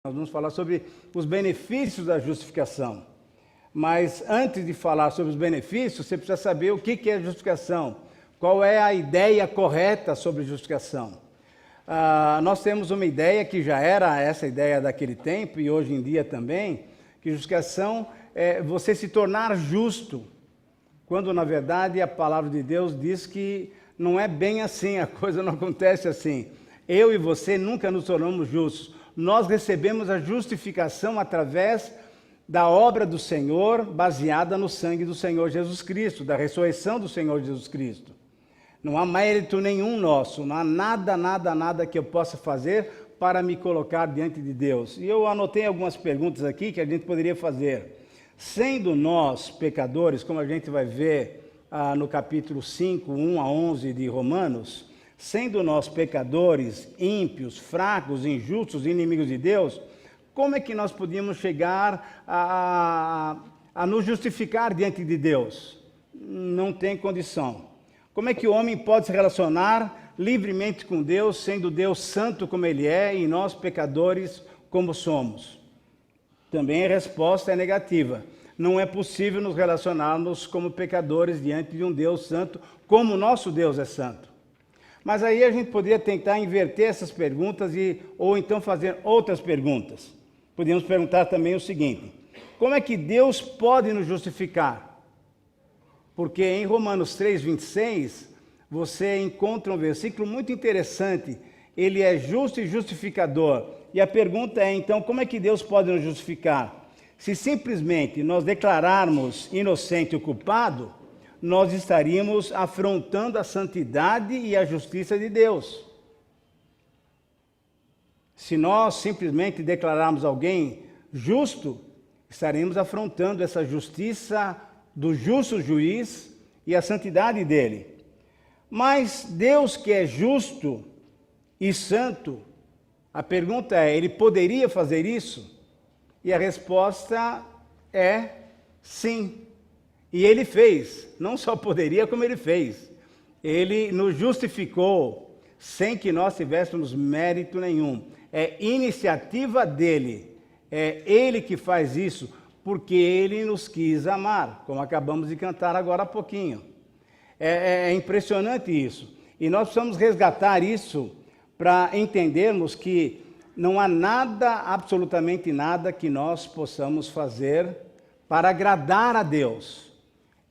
Nós vamos falar sobre os benefícios da justificação. Mas antes de falar sobre os benefícios, você precisa saber o que é justificação. Qual é a ideia correta sobre justificação? Nós temos uma ideia que já era essa ideia daquele tempo e hoje em dia também, que justificação é você se tornar justo, quando na verdade a palavra de Deus diz que não é bem assim, a coisa não acontece assim. Eu e você nunca nos tornamos justos. Nós recebemos a justificação através da obra do Senhor, baseada no sangue do Senhor Jesus Cristo, da ressurreição do Senhor Jesus Cristo. Não há mérito nenhum nosso, não há nada que eu possa fazer para me colocar diante de Deus. E eu anotei algumas perguntas aqui que a gente poderia fazer. Sendo nós pecadores, como a gente vai ver no capítulo 5, 1 a 11 de Romanos, sendo nós pecadores, ímpios, fracos, injustos, inimigos de Deus, como é que nós podíamos chegar a nos justificar diante de Deus? Não tem condição. Como é que o homem pode se relacionar livremente com Deus, sendo Deus santo como Ele é e nós pecadores como somos? Também a resposta é negativa. Não é possível nos relacionarmos como pecadores diante de um Deus santo, como o nosso Deus é santo. Mas aí a gente poderia tentar inverter essas perguntas ou então fazer outras perguntas. Podíamos perguntar também o seguinte: como é que Deus pode nos justificar? Porque em Romanos 3:26, você encontra um versículo muito interessante. Ele é justo e justificador. E a pergunta é, então, como é que Deus pode nos justificar? Se simplesmente nós declararmos inocente o culpado, nós estaríamos afrontando a santidade e a justiça de Deus. Se nós simplesmente declararmos alguém justo, estaremos afrontando essa justiça do justo juiz e a santidade dele. Mas Deus, que é justo e santo, a pergunta é, ele poderia fazer isso? E a resposta é sim. E ele fez, não só poderia, como ele fez. Ele nos justificou sem que nós tivéssemos mérito nenhum. É iniciativa dele, é ele que faz isso, porque ele nos quis amar, como acabamos de cantar agora há pouquinho. É impressionante isso. E nós precisamos resgatar isso para entendermos que não há nada, absolutamente nada, que nós possamos fazer para agradar a Deus.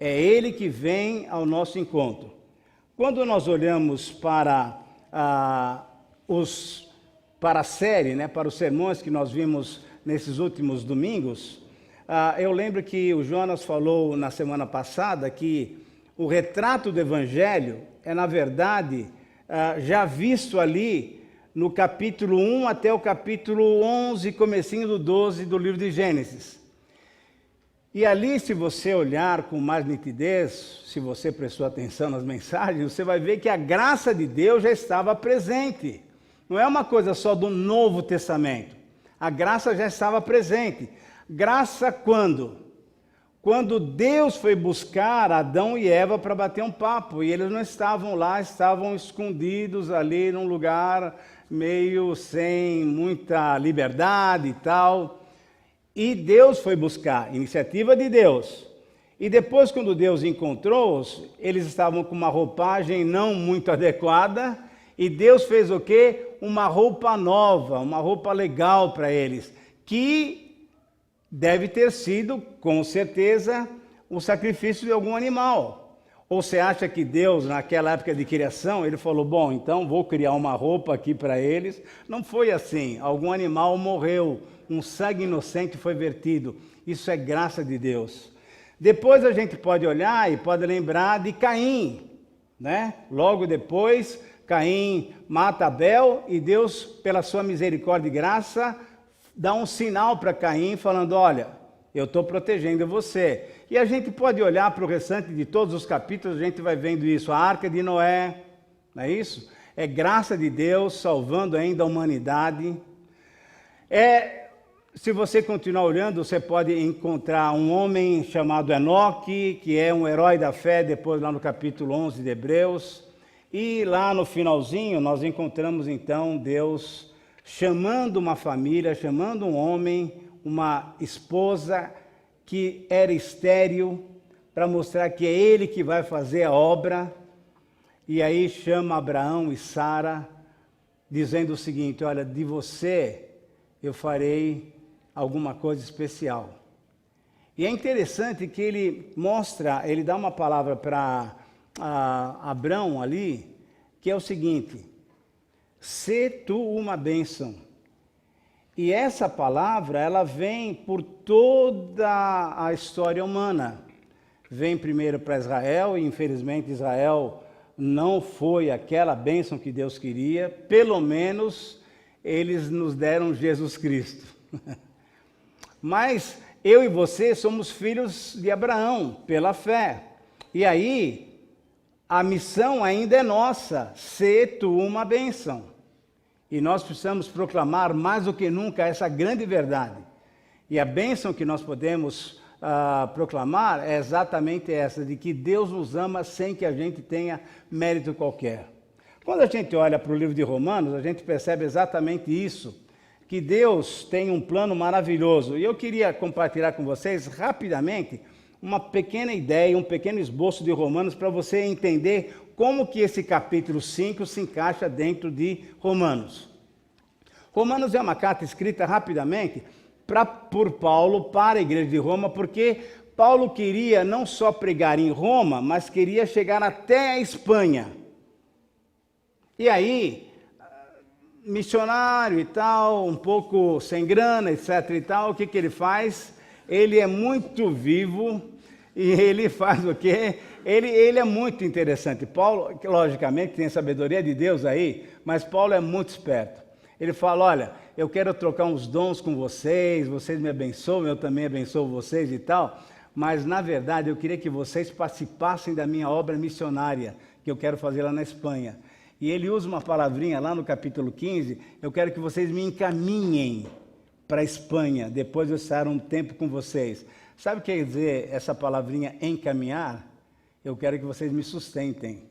É Ele que vem ao nosso encontro. Quando nós olhamos para a série, para os sermões que nós vimos nesses últimos domingos, eu lembro que o Jonas falou na semana passada que o retrato do Evangelho é, na verdade, já visto ali no capítulo 1 até o capítulo 11, comecinho do 12 do livro de Gênesis. E ali, se você olhar com mais nitidez, se você prestou atenção nas mensagens, você vai ver que a graça de Deus já estava presente. Não é uma coisa só do Novo Testamento. A graça já estava presente. Graça quando? Quando Deus foi buscar Adão e Eva para bater um papo. E eles não estavam lá, estavam escondidos ali num lugar meio sem muita liberdade e tal. E Deus foi buscar, iniciativa de Deus. E depois, quando Deus encontrou-os, eles estavam com uma roupagem não muito adequada, e Deus fez o quê? Uma roupa nova, uma roupa legal para eles, que deve ter sido, com certeza, o sacrifício de algum animal. Ou você acha que Deus, naquela época de criação, ele falou, bom, então vou criar uma roupa aqui para eles? Não foi assim, algum animal morreu, um sangue inocente foi vertido. Isso é graça de Deus. Depois a gente pode olhar e pode lembrar de Caim, né? Logo depois, Caim mata Abel e Deus, pela sua misericórdia e graça, dá um sinal para Caim falando, olha, eu estou protegendo você. E a gente pode olhar para o restante de todos os capítulos, a gente vai vendo isso. A Arca de Noé, não é isso? É graça de Deus salvando ainda a humanidade. Se você continuar olhando, você pode encontrar um homem chamado Enoque, que é um herói da fé, depois lá no capítulo 11 de Hebreus. E lá no finalzinho, nós encontramos então Deus chamando uma família, chamando um homem, uma esposa que era estéril, para mostrar que é ele que vai fazer a obra. E aí chama Abraão e Sara, dizendo o seguinte: olha, de você eu farei alguma coisa especial. E é interessante que ele mostra, ele dá uma palavra para Abraão ali, que é o seguinte: sê tu uma bênção. E essa palavra, ela vem por toda a história humana. Vem primeiro para Israel, e infelizmente Israel não foi aquela bênção que Deus queria. Pelo menos eles nos deram Jesus Cristo. Mas eu e você somos filhos de Abraão, pela fé. E aí, a missão ainda é nossa: ser tu uma bênção. E nós precisamos proclamar mais do que nunca essa grande verdade. E a bênção que nós podemos proclamar é exatamente essa, de que Deus nos ama sem que a gente tenha mérito qualquer. Quando a gente olha para o livro de Romanos, a gente percebe exatamente isso, que Deus tem um plano maravilhoso. E eu queria compartilhar com vocês rapidamente uma pequena ideia, um pequeno esboço de Romanos, para você entender como que esse capítulo 5 se encaixa dentro de Romanos. Romanos é uma carta escrita rapidamente por Paulo para a igreja de Roma, porque Paulo queria não só pregar em Roma, mas queria chegar até a Espanha. E aí, missionário e tal, um pouco sem grana, etc e tal, o que ele faz? Ele é muito vivo e ele faz o quê? Ele é muito interessante. Paulo, logicamente, tem a sabedoria de Deus aí, mas Paulo é muito esperto. Ele fala: olha, eu quero trocar uns dons com vocês me abençoam, eu também abençoo vocês e tal, mas na verdade eu queria que vocês participassem da minha obra missionária, que eu quero fazer lá na Espanha. E ele usa uma palavrinha lá no capítulo 15, eu quero que vocês me encaminhem para a Espanha, depois de eu estar um tempo com vocês. Sabe o que quer dizer essa palavrinha encaminhar? Eu quero que vocês me sustentem.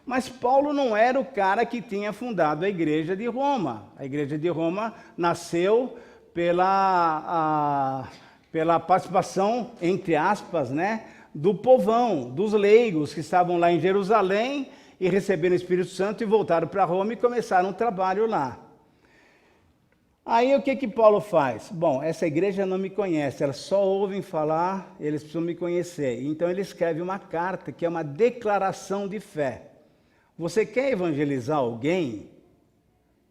Mas Paulo não era o cara que tinha fundado a igreja de Roma. A igreja de Roma nasceu pela participação, entre aspas, né, do povão, dos leigos que estavam lá em Jerusalém e receberam o Espírito Santo e voltaram para Roma e começaram um trabalho lá. Aí o que Paulo faz? Bom, essa igreja não me conhece, elas só ouvem falar, eles precisam me conhecer. Então ele escreve uma carta que é uma declaração de fé. Você quer evangelizar alguém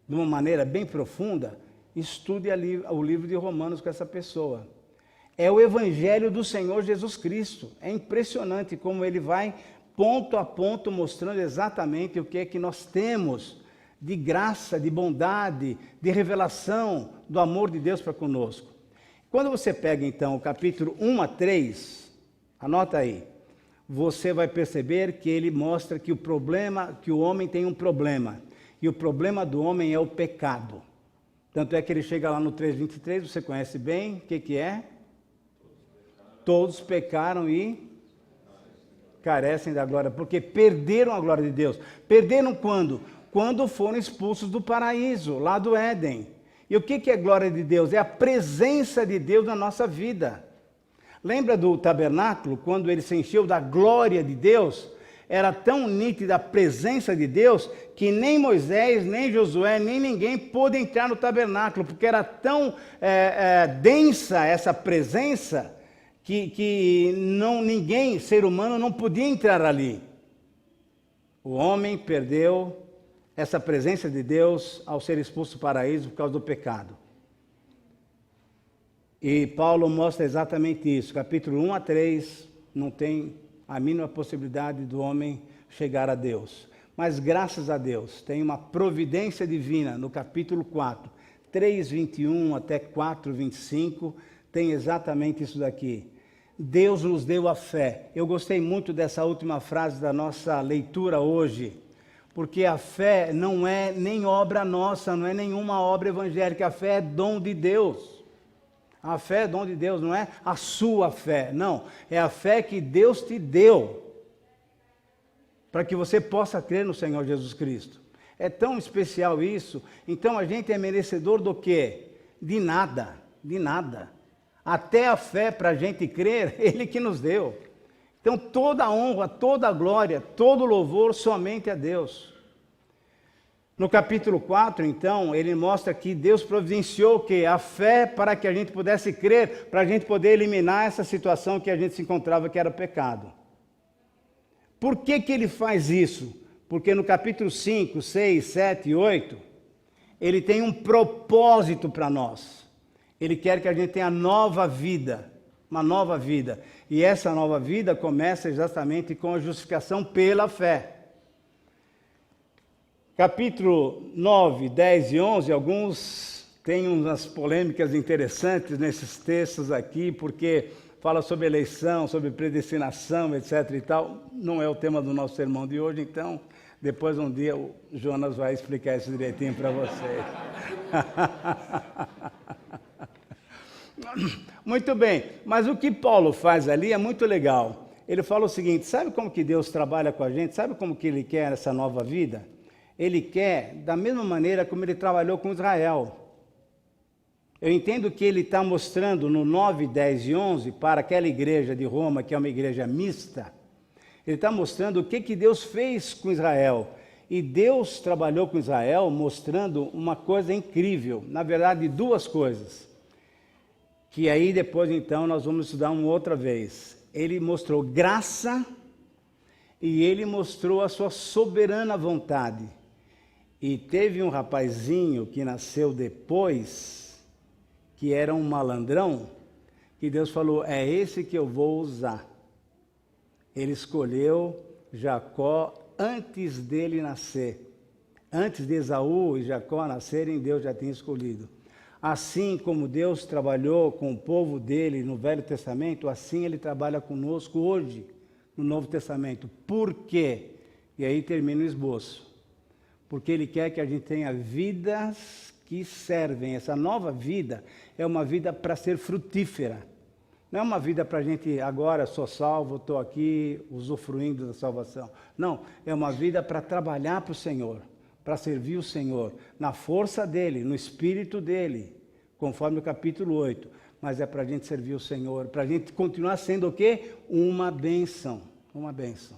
de uma maneira bem profunda? Estude o livro de Romanos com essa pessoa. É o evangelho do Senhor Jesus Cristo. É impressionante como ele vai ponto a ponto mostrando exatamente o que é que nós temos de graça, de bondade, de revelação do amor de Deus para conosco. Quando você pega então o capítulo 1 a 3, anota aí, você vai perceber que ele mostra que o homem tem um problema, e o problema do homem é o pecado. Tanto é que ele chega lá no 3:23, você conhece bem, o que é? Todos pecaram e carecem da glória, porque perderam a glória de Deus. Perderam quando? Quando foram expulsos do paraíso, lá do Éden. E o que é glória de Deus? É a presença de Deus na nossa vida. Lembra do tabernáculo, quando ele se encheu da glória de Deus? Era tão nítida a presença de Deus, que nem Moisés, nem Josué, nem ninguém pôde entrar no tabernáculo, porque era tão densa essa presença, que ninguém, ser humano, não podia entrar ali. O homem perdeu essa presença de Deus ao ser expulso do paraíso por causa do pecado. E Paulo mostra exatamente isso. Capítulo 1 a 3, não tem a mínima possibilidade do homem chegar a Deus. Mas graças a Deus, tem uma providência divina no capítulo 4, 3:21 até 4:25, tem exatamente isso daqui. Deus nos deu a fé. Eu gostei muito dessa última frase da nossa leitura hoje, porque a fé não é nem obra nossa, não é nenhuma obra evangélica, a fé é dom de Deus. A fé é dom de Deus, não é a sua fé, não. É a fé que Deus te deu, para que você possa crer no Senhor Jesus Cristo. É tão especial isso. Então a gente é merecedor do quê? De nada, de nada. Até a fé para a gente crer, Ele que nos deu. Então toda a honra, toda a glória, todo o louvor somente a Deus. No capítulo 4, então, ele mostra que Deus providenciou o quê? A fé para que a gente pudesse crer, para a gente poder eliminar essa situação que a gente se encontrava, que era pecado. Por que que ele faz isso? Porque no capítulo 5, 6, 7 e 8, ele tem um propósito para nós. Ele quer que a gente tenha nova vida, uma nova vida. E essa nova vida começa exatamente com a justificação pela fé. Capítulo 9, 10 e 11, alguns têm umas polêmicas interessantes nesses textos aqui, porque fala sobre eleição, sobre predestinação, etc. e tal. Não é o tema do nosso sermão de hoje, então depois um dia o Jonas vai explicar isso direitinho para vocês. Muito bem, mas o que Paulo faz ali é muito legal. Ele fala o seguinte: sabe como que Deus trabalha com a gente? Sabe como que Ele quer essa nova vida? Ele quer da mesma maneira como Ele trabalhou com Israel. Eu entendo que Ele está mostrando no 9, 10 e 11 para aquela igreja de Roma, que é uma igreja mista. Ele está mostrando o que Deus fez com Israel. E Deus trabalhou com Israel mostrando uma coisa incrível. Na verdade, duas coisas. Que aí depois então nós vamos estudar uma outra vez. Ele mostrou graça e Ele mostrou a sua soberana vontade. E teve um rapazinho que nasceu depois, que era um malandrão, que Deus falou: é esse que eu vou usar. Ele escolheu Jacó antes dele nascer. Antes de Esaú e Jacó nascerem, Deus já tinha escolhido. Assim como Deus trabalhou com o povo dele no Velho Testamento, assim Ele trabalha conosco hoje, no Novo Testamento. Por quê? E aí termina o esboço. Porque Ele quer que a gente tenha vidas que servem. Essa nova vida é uma vida para ser frutífera. Não é uma vida para a gente, agora sou salvo, estou aqui usufruindo da salvação. Não, é uma vida para trabalhar para o Senhor, para servir o Senhor, na força dEle, no Espírito dEle, conforme o capítulo 8. Mas é para a gente servir o Senhor, para a gente continuar sendo o quê? Uma bênção, uma bênção.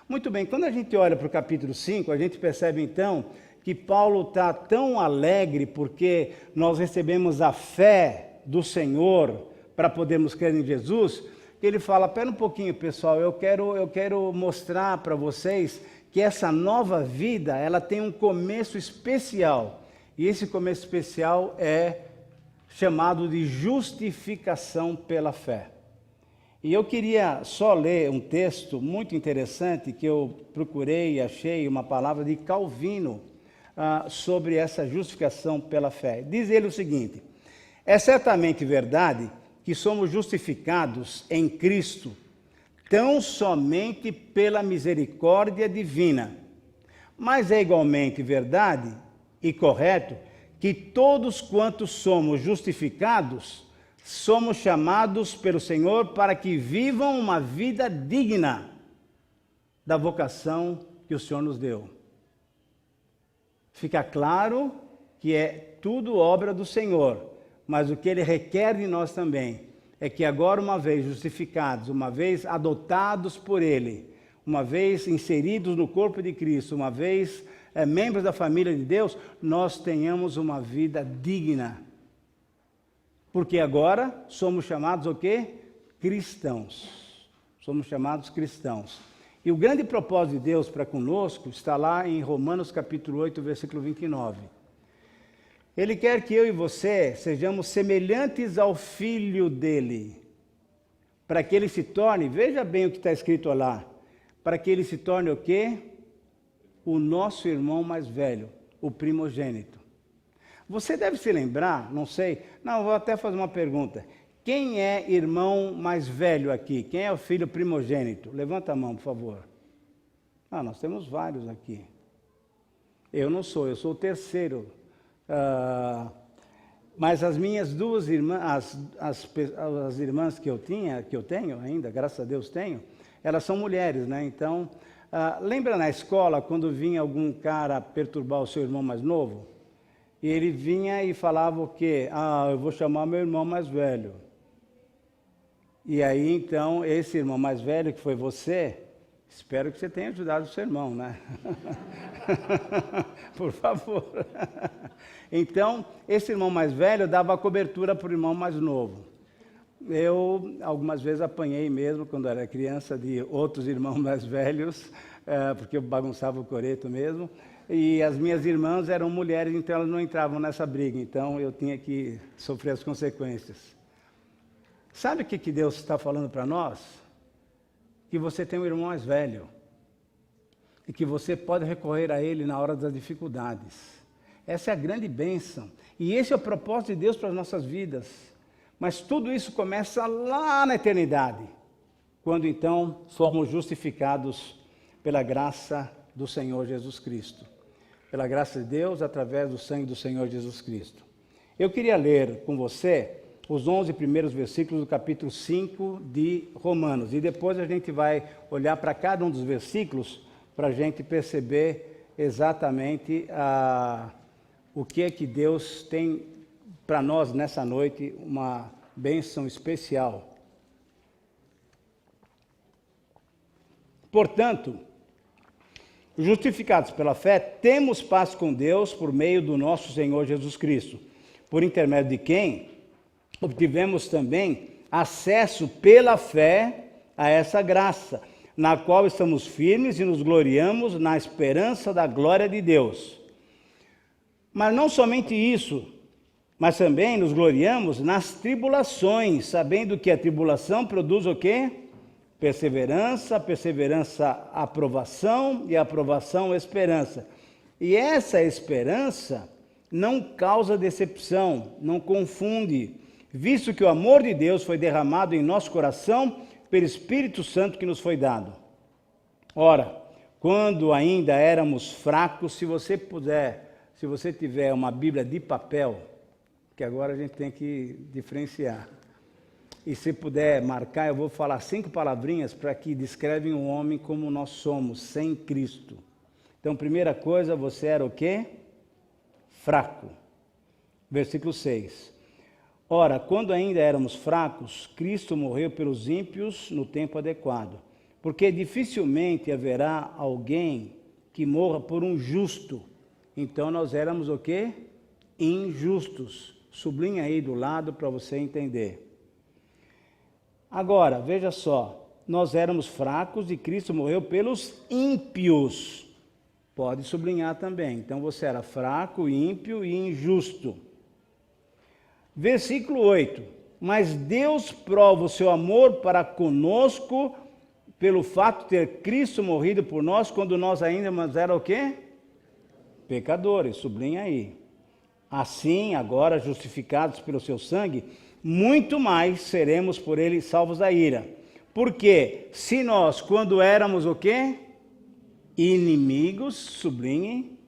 Muito bem, quando a gente olha para o capítulo 5, a gente percebe então que Paulo está tão alegre porque nós recebemos a fé do Senhor para podermos crer em Jesus, que ele fala: pera um pouquinho, pessoal, eu quero mostrar para vocês que essa nova vida, ela tem um começo especial. E esse começo especial é chamado de justificação pela fé. E eu queria só ler um texto muito interessante que eu procurei e achei uma palavra de Calvino sobre essa justificação pela fé. Diz ele o seguinte: é certamente verdade que somos justificados em Cristo tão somente pela misericórdia divina, mas é igualmente verdade e correto que todos quantos somos justificados somos chamados pelo Senhor para que vivam uma vida digna da vocação que o Senhor nos deu. Fica claro que é tudo obra do Senhor, mas o que Ele requer de nós também é que agora, uma vez justificados, uma vez adotados por Ele, uma vez inseridos no corpo de Cristo, uma vez membros da família de Deus, nós tenhamos uma vida digna. Porque agora somos chamados o quê? Cristãos. Somos chamados cristãos. E o grande propósito de Deus para conosco está lá em Romanos capítulo 8, versículo 29. Ele quer que eu e você sejamos semelhantes ao Filho dele, para que ele se torne, veja bem o que está escrito lá, para que ele se torne o quê? O nosso irmão mais velho, o primogênito. Você deve se lembrar, não sei, não, vou até fazer uma pergunta. Quem é irmão mais velho aqui? Quem é o filho primogênito? Levanta a mão, por favor. Nós temos vários aqui. Eu não sou, eu sou o terceiro. Mas as minhas duas irmãs, as irmãs que eu tenho ainda, graças a Deus tenho, elas são mulheres, né? Então, Lembra na escola, quando vinha algum cara perturbar o seu irmão mais novo? E ele vinha e falava o quê? Eu vou chamar meu irmão mais velho. E aí, então, esse irmão mais velho, que foi você, espero que você tenha ajudado o seu irmão, né? Por favor. Então, esse irmão mais velho dava cobertura para o irmão mais novo. Eu, algumas vezes, apanhei mesmo, quando era criança, de outros irmãos mais velhos, porque eu bagunçava o coreto mesmo. E as minhas irmãs eram mulheres, então elas não entravam nessa briga. Então, eu tinha que sofrer as consequências. Sabe o que Deus está falando para nós? Que você tem um irmão mais velho. E que você pode recorrer a ele na hora das dificuldades. Essa é a grande bênção. E esse é o propósito de Deus para as nossas vidas. Mas tudo isso começa lá na eternidade, quando então formos justificados pela graça do Senhor Jesus Cristo. Pela graça de Deus, através do sangue do Senhor Jesus Cristo. Eu queria ler com você os 11 primeiros versículos do capítulo 5 de Romanos. E depois a gente vai olhar para cada um dos versículos para a gente perceber exatamente o que é que Deus tem para nós nessa noite, uma bênção especial. Portanto, justificados pela fé, temos paz com Deus por meio do nosso Senhor Jesus Cristo, por intermédio de quem obtivemos também acesso pela fé a essa graça, na qual estamos firmes e nos gloriamos na esperança da glória de Deus. Mas não somente isso, mas também nos gloriamos nas tribulações, sabendo que a tribulação produz o quê? Perseverança, perseverança, aprovação, e a aprovação, esperança. E essa esperança não causa decepção, não confunde, visto que o amor de Deus foi derramado em nosso coração pelo Espírito Santo que nos foi dado. Ora, quando ainda éramos fracos, se você tiver uma Bíblia de papel, que agora a gente tem que diferenciar. E se puder marcar, eu vou falar 5 palavrinhas para que descrevem o homem como nós somos, sem Cristo. Então, primeira coisa, você era o quê? Fraco. Versículo 6. Ora, quando ainda éramos fracos, Cristo morreu pelos ímpios no tempo adequado. Porque dificilmente haverá alguém que morra por um justo. Então, nós éramos o quê? Injustos. Sublinha aí do lado para você entender. Agora, veja só, nós éramos fracos e Cristo morreu pelos ímpios. Pode sublinhar também. Então você era fraco, ímpio e injusto. Versículo 8. Mas Deus prova o seu amor para conosco pelo fato de ter Cristo morrido por nós quando nós ainda éramos o quê? Pecadores. Sublinha aí. Assim, agora justificados pelo seu sangue, muito mais seremos por ele salvos da ira. Porque se nós, quando éramos o quê? Inimigos, sublinhem,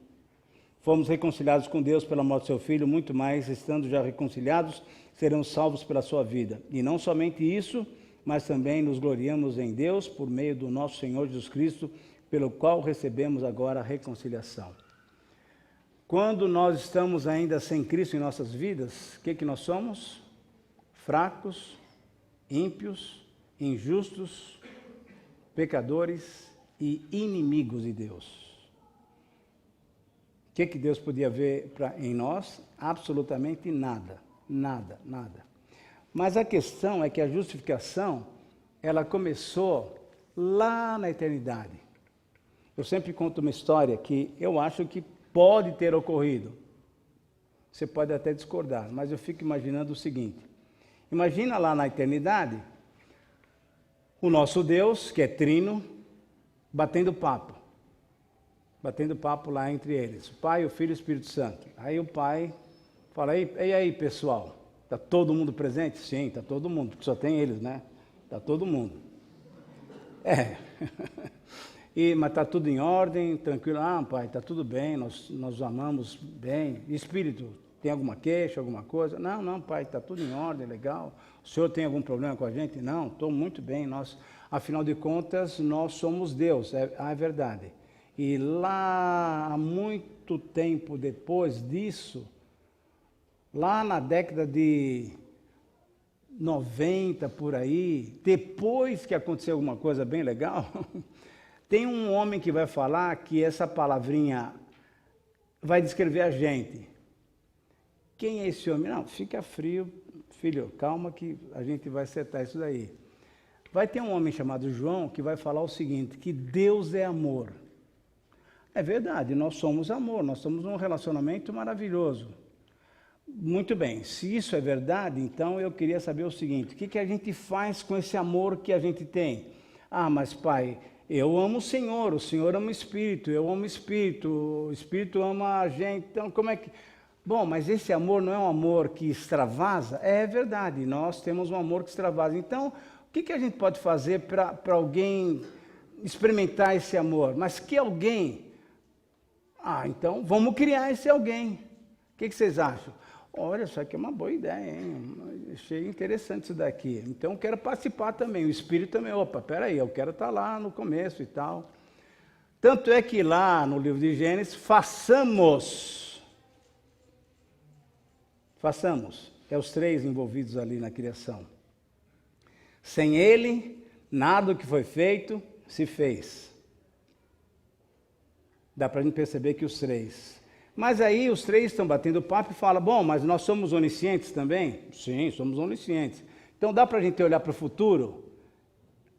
fomos reconciliados com Deus pela morte do seu Filho, muito mais, estando já reconciliados, seremos salvos pela sua vida. E não somente isso, mas também nos gloriamos em Deus por meio do nosso Senhor Jesus Cristo, pelo qual recebemos agora a reconciliação. Quando nós estamos ainda sem Cristo em nossas vidas, o que nós somos? Fracos, ímpios, injustos, pecadores e inimigos de Deus. O que Deus podia ver em nós? Absolutamente nada, nada, nada. Mas a questão é que a justificação, ela começou lá na eternidade. Eu sempre conto uma história que eu acho que pode ter ocorrido. Você pode até discordar, mas eu fico imaginando o seguinte. Imagina lá na eternidade, o nosso Deus, que é trino, batendo papo lá entre eles, o Pai, o Filho e o Espírito Santo. Aí o Pai fala, e aí pessoal, está todo mundo presente? Sim, está todo mundo, porque só tem eles, né? Está todo mundo. Mas está tudo em ordem, tranquilo. Pai, está tudo bem, nós amamos bem. Espírito, Tem alguma queixa, alguma coisa? Não, não, pai, está tudo em ordem, legal. O senhor tem algum problema com a gente? Não, estou muito bem. Afinal de contas, nós somos Deus, é verdade. E lá, há muito tempo depois disso, lá na década de 90, por aí, depois que aconteceu alguma coisa bem legal, tem um homem que vai falar que essa palavrinha vai descrever a gente. Quem é esse homem? Não, fica frio, filho, calma que a gente vai acertar isso daí. Vai ter um homem chamado João que vai falar o seguinte, que Deus é amor. É verdade, nós somos amor, nós somos um relacionamento maravilhoso. Muito bem, se isso é verdade, então eu queria saber o seguinte, o que a gente faz com esse amor que a gente tem? Ah, mas pai, eu amo o Senhor ama o Espírito, eu amo o Espírito ama a gente, então como é que... Bom, mas esse amor não é um amor que extravasa? É verdade, nós temos um amor que extravasa. Então, o que a gente pode fazer para alguém experimentar esse amor? Mas que alguém? Ah, então vamos criar esse alguém. O que vocês acham? Olha, isso aqui é uma boa ideia, hein? Achei interessante isso daqui. Então, eu quero participar também. O Espírito também, opa, peraí, eu quero estar lá no começo e tal. Tanto é que lá no livro de Gênesis, façamos, é os três envolvidos ali na criação. Sem ele, nada do que foi feito se fez. Dá para a gente perceber que os três. Mas aí os três estão batendo papo e falam, bom, mas nós somos oniscientes também? Sim, somos oniscientes. Então dá para a gente olhar para o futuro?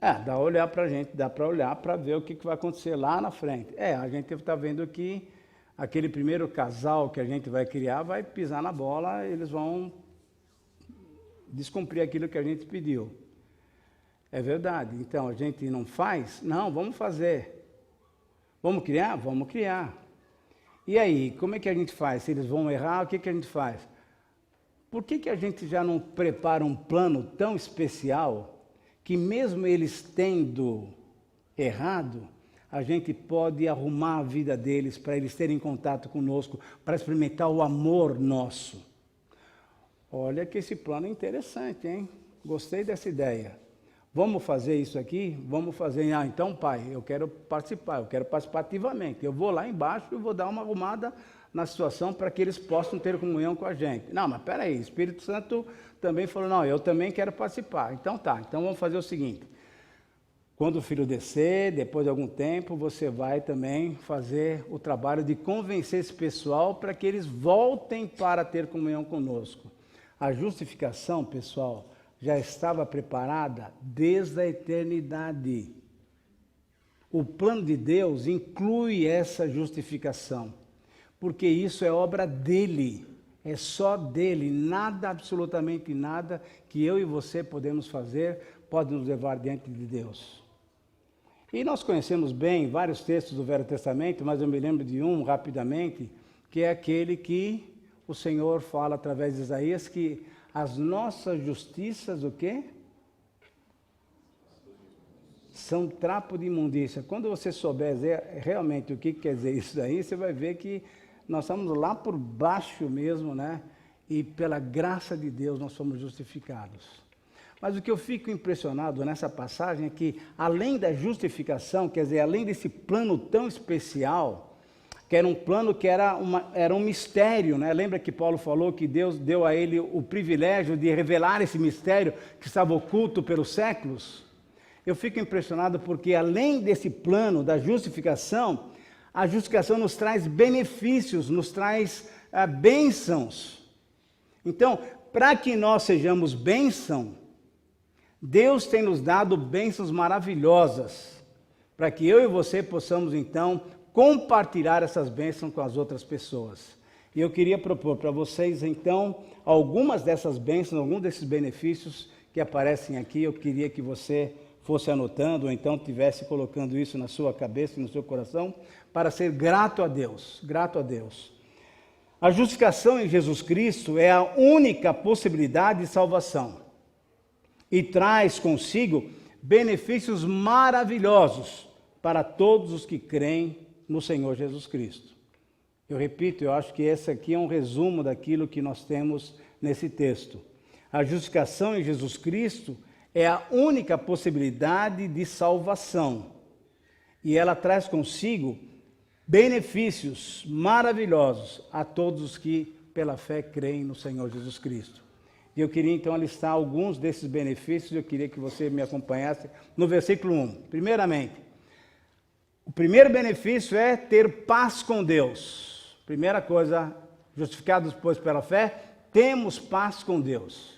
Dá para olhar para a gente, dá para olhar para ver o que vai acontecer lá na frente. A gente está vendo que aquele primeiro casal que a gente vai criar vai pisar na bola, eles vão descumprir aquilo que a gente pediu. É verdade. Então, a gente não faz? Não, vamos fazer. Vamos criar? Vamos criar. E aí, como é que a gente faz? Se eles vão errar, o que a gente faz? Por que a gente já não prepara um plano tão especial que mesmo eles tendo errado, a gente pode arrumar a vida deles para eles terem contato conosco, para experimentar o amor nosso? Olha que esse plano é interessante, hein? Gostei dessa ideia. Vamos fazer isso aqui? Vamos fazer. Então, pai, eu quero participar ativamente. Eu vou lá embaixo e vou dar uma arrumada na situação para que eles possam ter comunhão com a gente. Não, mas peraí, o Espírito Santo também falou, não, eu também quero participar. Então tá, então vamos fazer o seguinte. Quando o filho descer, depois de algum tempo, você vai também fazer o trabalho de convencer esse pessoal para que eles voltem para ter comunhão conosco. A justificação, pessoal, já estava preparada desde a eternidade. O plano de Deus inclui essa justificação, porque isso é obra dele, é só dele, nada, absolutamente nada que eu e você podemos fazer pode nos levar diante de Deus. E nós conhecemos bem vários textos do Velho Testamento, mas eu me lembro de um rapidamente, que é aquele que o Senhor fala através de Isaías que as nossas justiças, o quê? São trapo de imundícia. Quando você souber realmente o que quer dizer isso daí, você vai ver que nós estamos lá por baixo mesmo, né? E pela graça de Deus nós somos justificados. Mas o que eu fico impressionado nessa passagem é que, além da justificação, quer dizer, além desse plano tão especial, que era um plano que era um mistério, né? Lembra que Paulo falou que Deus deu a ele o privilégio de revelar esse mistério que estava oculto pelos séculos? Eu fico impressionado porque, além desse plano da justificação, a justificação nos traz benefícios, nos traz bênçãos. Então, para que nós sejamos bênção, Deus tem nos dado bênçãos maravilhosas, para que eu e você possamos, então, compartilhar essas bênçãos com as outras pessoas. E eu queria propor para vocês, então, algumas dessas bênçãos, alguns desses benefícios que aparecem aqui. Eu queria que você fosse anotando, ou então estivesse colocando isso na sua cabeça e no seu coração, para ser grato a Deus, grato a Deus. A justificação em Jesus Cristo é a única possibilidade de salvação e traz consigo benefícios maravilhosos para todos os que creem no Senhor Jesus Cristo. Eu repito, eu acho que esse aqui é um resumo daquilo que nós temos nesse texto. A justificação em Jesus Cristo é a única possibilidade de salvação. E ela traz consigo benefícios maravilhosos a todos os que, pela fé, creem no Senhor Jesus Cristo. E eu queria, então, listar alguns desses benefícios. Eu queria que você me acompanhasse no versículo 1. Primeiramente, o primeiro benefício é ter paz com Deus. Primeira coisa, justificados, pois, pela fé, temos paz com Deus.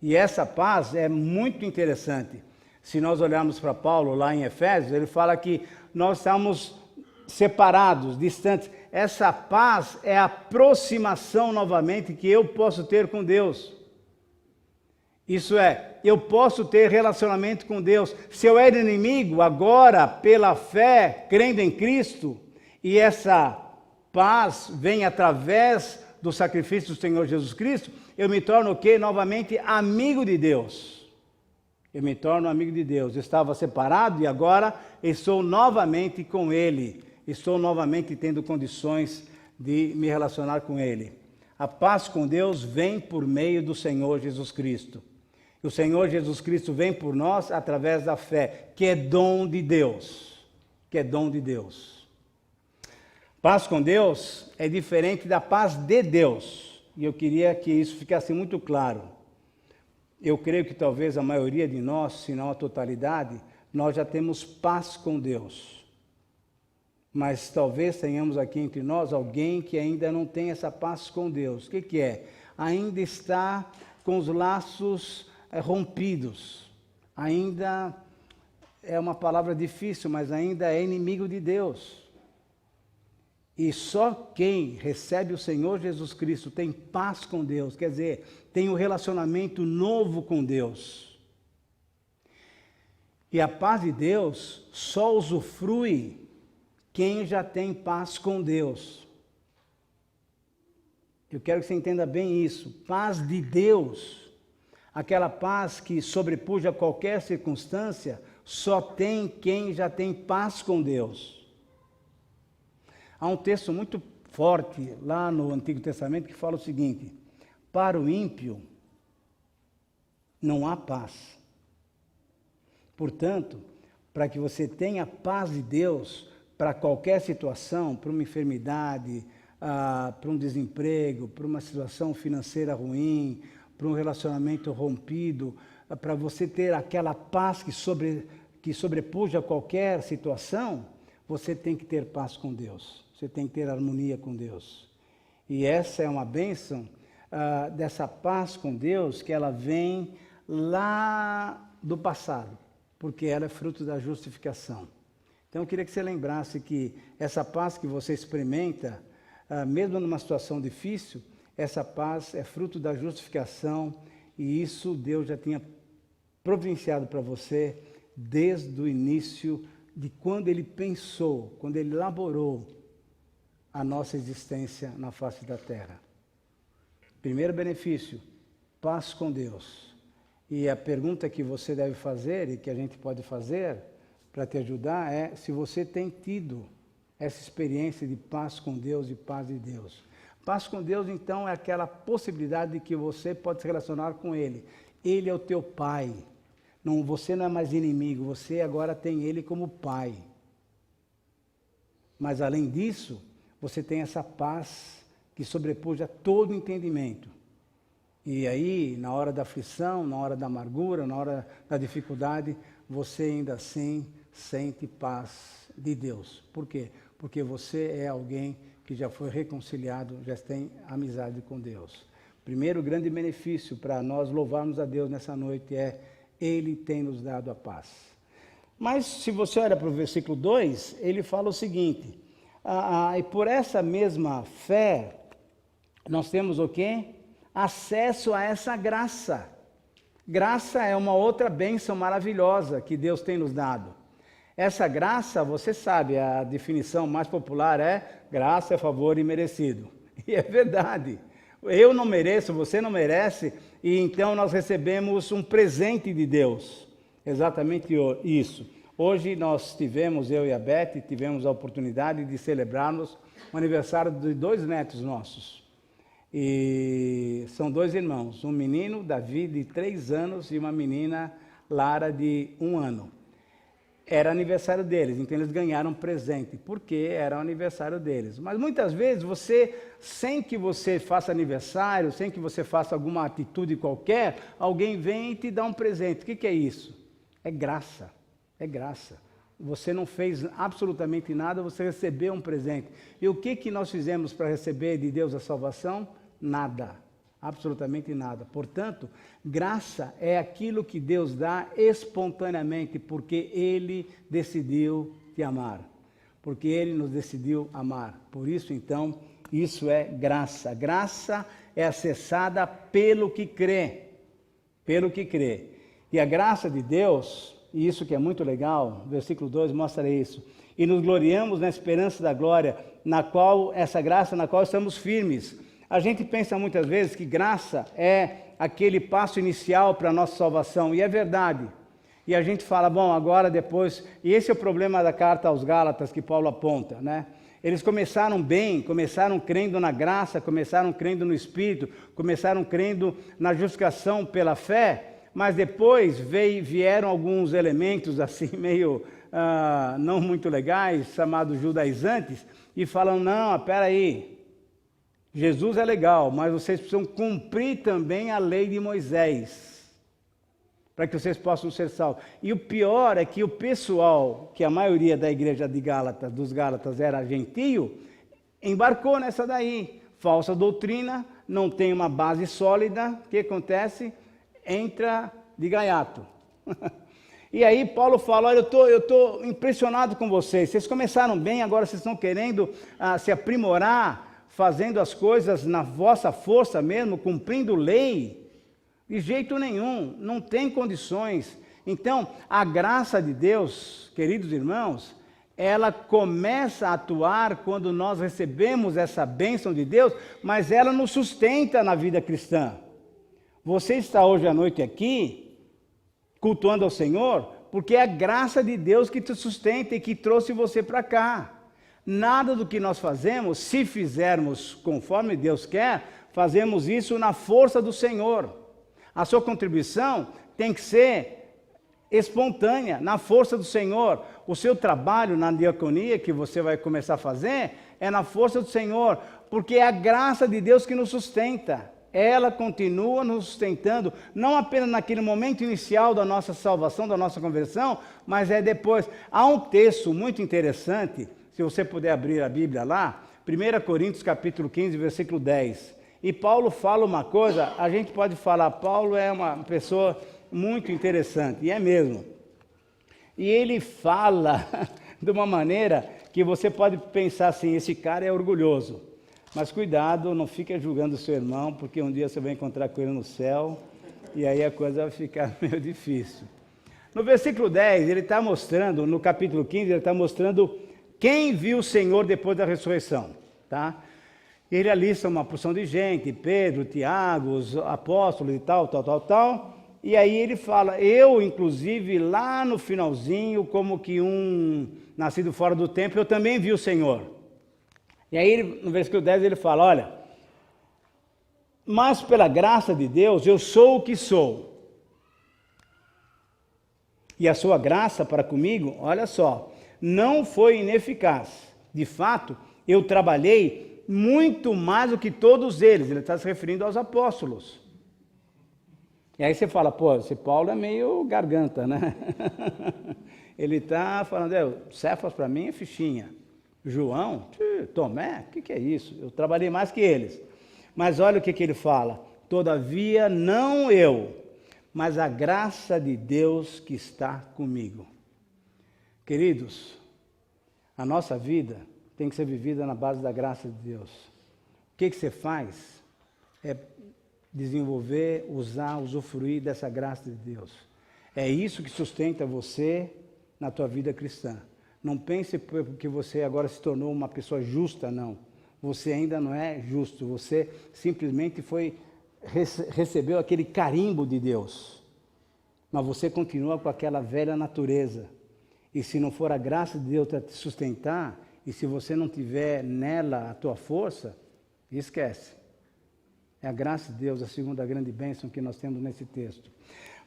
E essa paz é muito interessante. Se nós olharmos para Paulo lá em Efésios, ele fala que nós estamos separados, distantes. Essa paz é a aproximação novamente que eu posso ter com Deus. Isso é, eu posso ter relacionamento com Deus. Se eu era inimigo, agora, pela fé, crendo em Cristo, e essa paz vem através do sacrifício do Senhor Jesus Cristo, eu me torno o quê? Novamente amigo de Deus. Eu me torno amigo de Deus. Eu estava separado e agora estou novamente com Ele. Estou novamente tendo condições de me relacionar com Ele. A paz com Deus vem por meio do Senhor Jesus Cristo. O Senhor Jesus Cristo vem por nós através da fé, que é dom de Deus. Que é dom de Deus. Paz com Deus é diferente da paz de Deus. E eu queria que isso ficasse muito claro. Eu creio que talvez a maioria de nós, se não a totalidade, nós já temos paz com Deus. Mas talvez tenhamos aqui entre nós alguém que ainda não tem essa paz com Deus. O que é? Ainda está com os laços rompidos. Ainda é uma palavra difícil, mas ainda é inimigo de Deus. E só quem recebe o Senhor Jesus Cristo tem paz com Deus, quer dizer, tem um relacionamento novo com Deus. E a paz de Deus só usufrui quem já tem paz com Deus. Eu quero que você entenda bem isso. Paz de Deus, aquela paz que sobrepuja qualquer circunstância, só tem quem já tem paz com Deus. Há um texto muito forte lá no Antigo Testamento que fala o seguinte: para o ímpio não há paz. Portanto, para que você tenha paz de Deus para qualquer situação, para uma enfermidade, para um desemprego, para uma situação financeira ruim, para um relacionamento rompido, para você ter aquela paz que sobrepuja qualquer situação, você tem que ter paz com Deus. Você tem que ter harmonia com Deus. E essa é uma bênção dessa paz com Deus, que ela vem lá do passado, porque ela é fruto da justificação. Então eu queria que você lembrasse que essa paz que você experimenta, mesmo numa situação difícil, essa paz é fruto da justificação, e isso Deus já tinha providenciado para você desde o início de quando Ele pensou, quando Ele elaborou a nossa existência na face da terra. Primeiro benefício, paz com Deus. E a pergunta que você deve fazer e que a gente pode fazer para te ajudar é se você tem tido essa experiência de paz com Deus e paz de Deus. Paz com Deus, então, é aquela possibilidade de que você pode se relacionar com Ele. Ele é o teu Pai. Não, você não é mais inimigo, você agora tem Ele como Pai. Mas, além disso, você tem essa paz que sobrepuja todo entendimento. E aí, na hora da aflição, na hora da amargura, na hora da dificuldade, você ainda assim sente paz de Deus. Por quê? Porque você é alguém que já foi reconciliado, já tem amizade com Deus. Primeiro grande benefício para nós louvarmos a Deus nessa noite é Ele tem nos dado a paz. Mas se você olha para o versículo 2, ele fala o seguinte: e por essa mesma fé, nós temos o quê? Acesso a essa graça. Graça é uma outra bênção maravilhosa que Deus tem nos dado. Essa graça, você sabe, a definição mais popular é graça, favor imerecido. E é verdade. Eu não mereço, você não merece, e então nós recebemos um presente de Deus. Exatamente isso. Hoje nós eu e a Beth, tivemos a oportunidade de celebrarmos o aniversário de 2 netos nossos. E são 2 irmãos, um menino, Davi, de 3 anos, e uma menina, Lara, de 1 ano. Era aniversário deles, então eles ganharam presente, porque era o aniversário deles. Mas muitas vezes você, sem que você faça aniversário, sem que você faça alguma atitude qualquer, alguém vem e te dá um presente. O que é isso? É graça, é graça. Você não fez absolutamente nada, você recebeu um presente. E o que nós fizemos para receber de Deus a salvação? Nada. Absolutamente nada. Portanto, graça é aquilo que Deus dá espontaneamente, porque Ele decidiu te amar. Porque Ele nos decidiu amar. Por isso, então, isso é graça. Graça é acessada pelo que crê. Pelo que crê. E a graça de Deus, e isso que é muito legal, versículo 2 mostra isso. E nos gloriamos na esperança da glória, essa graça na qual estamos firmes. A gente pensa muitas vezes que graça é aquele passo inicial para a nossa salvação, e é verdade. E a gente fala, bom, agora depois... E esse é o problema da carta aos Gálatas que Paulo aponta, né? Eles começaram bem, começaram crendo na graça, começaram crendo no Espírito, começaram crendo na justificação pela fé, mas depois vieram alguns elementos assim meio não muito legais, chamados judaizantes, e falam, não, espera aí, Jesus é legal, mas vocês precisam cumprir também a lei de Moisés, para que vocês possam ser salvos. E o pior é que o pessoal, que a maioria da igreja de Gálatas, dos Gálatas era gentio, embarcou nessa daí. Falsa doutrina, não tem uma base sólida, o que acontece? Entra de gaiato. E aí Paulo fala, olha, eu estou impressionado com vocês começaram bem, agora vocês estão querendo se aprimorar, fazendo as coisas na vossa força mesmo, cumprindo lei, de jeito nenhum, não tem condições. Então, a graça de Deus, queridos irmãos, ela começa a atuar quando nós recebemos essa bênção de Deus, mas ela nos sustenta na vida cristã. Você está hoje à noite aqui, cultuando ao Senhor, porque é a graça de Deus que te sustenta e que trouxe você para cá. Nada do que nós fazemos, se fizermos conforme Deus quer, fazemos isso na força do Senhor. A sua contribuição tem que ser espontânea, na força do Senhor. O seu trabalho na diaconia que você vai começar a fazer é na força do Senhor, porque é a graça de Deus que nos sustenta. Ela continua nos sustentando, não apenas naquele momento inicial da nossa salvação, da nossa conversão, mas é depois. Há um texto muito interessante, se você puder abrir a Bíblia lá, 1 Coríntios capítulo 15, versículo 10. E Paulo fala uma coisa, a gente pode falar, Paulo é uma pessoa muito interessante, e é mesmo. E ele fala de uma maneira que você pode pensar assim, esse cara é orgulhoso. Mas cuidado, não fique julgando o seu irmão, porque um dia você vai encontrar com ele no céu, e aí a coisa vai ficar meio difícil. No versículo 10, ele está mostrando, no capítulo 15, ele está mostrando quem viu o Senhor depois da ressurreição, tá? Ele alista uma porção de gente, Pedro, Tiago, os apóstolos e tal, e aí ele fala, eu inclusive lá no finalzinho, como que um nascido fora do tempo, eu também vi o Senhor. E aí no versículo 10 ele fala, olha, mas pela graça de Deus eu sou o que sou. E a sua graça para comigo, olha só, não foi ineficaz. De fato, eu trabalhei muito mais do que todos eles. Ele está se referindo aos apóstolos. E aí você fala, pô, esse Paulo é meio garganta, né? Ele está falando, Cefas para mim é fichinha. João, Tomé, o que é isso? Eu trabalhei mais que eles. Mas olha o que ele fala. Todavia, não eu, mas a graça de Deus que está comigo. Queridos, a nossa vida tem que ser vivida na base da graça de Deus. O que você faz é desenvolver, usar, usufruir dessa graça de Deus. É isso que sustenta você na tua vida cristã. Não pense que você agora se tornou uma pessoa justa, não. Você ainda não é justo, você simplesmente recebeu aquele carimbo de Deus. Mas você continua com aquela velha natureza. E se não for a graça de Deus a te sustentar, e se você não tiver nela a tua força, esquece. É a graça de Deus, a segunda grande bênção que nós temos nesse texto.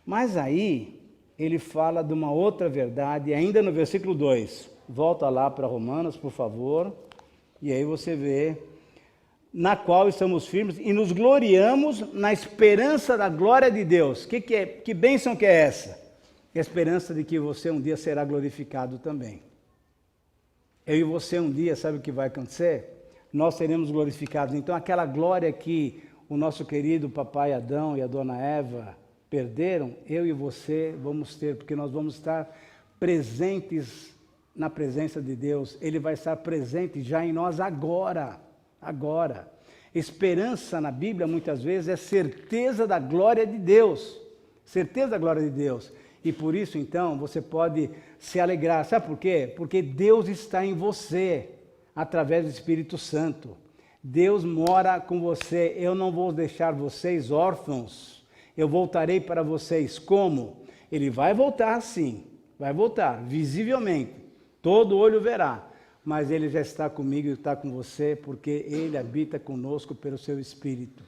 Mas aí, ele fala de uma outra verdade, ainda no versículo 2. Volta lá para Romanos, por favor. E aí você vê, na qual estamos firmes e nos gloriamos na esperança da glória de Deus. Que bênção que é essa? A esperança de que você um dia será glorificado também. Eu e você um dia, sabe o que vai acontecer? Nós seremos glorificados. Então aquela glória que o nosso querido papai Adão e a dona Eva perderam, eu e você vamos ter, porque nós vamos estar presentes na presença de Deus. Ele vai estar presente já em nós agora. Agora. Esperança na Bíblia muitas vezes é certeza da glória de Deus. Certeza da glória de Deus. E por isso então você pode se alegrar. Sabe por quê? Porque Deus está em você através do Espírito Santo. Deus mora com você. Eu não vou deixar vocês órfãos. Eu voltarei para vocês. Como? Ele vai voltar sim. Vai voltar, visivelmente. Todo olho verá. Mas Ele já está comigo e está com você, porque Ele habita conosco pelo seu Espírito.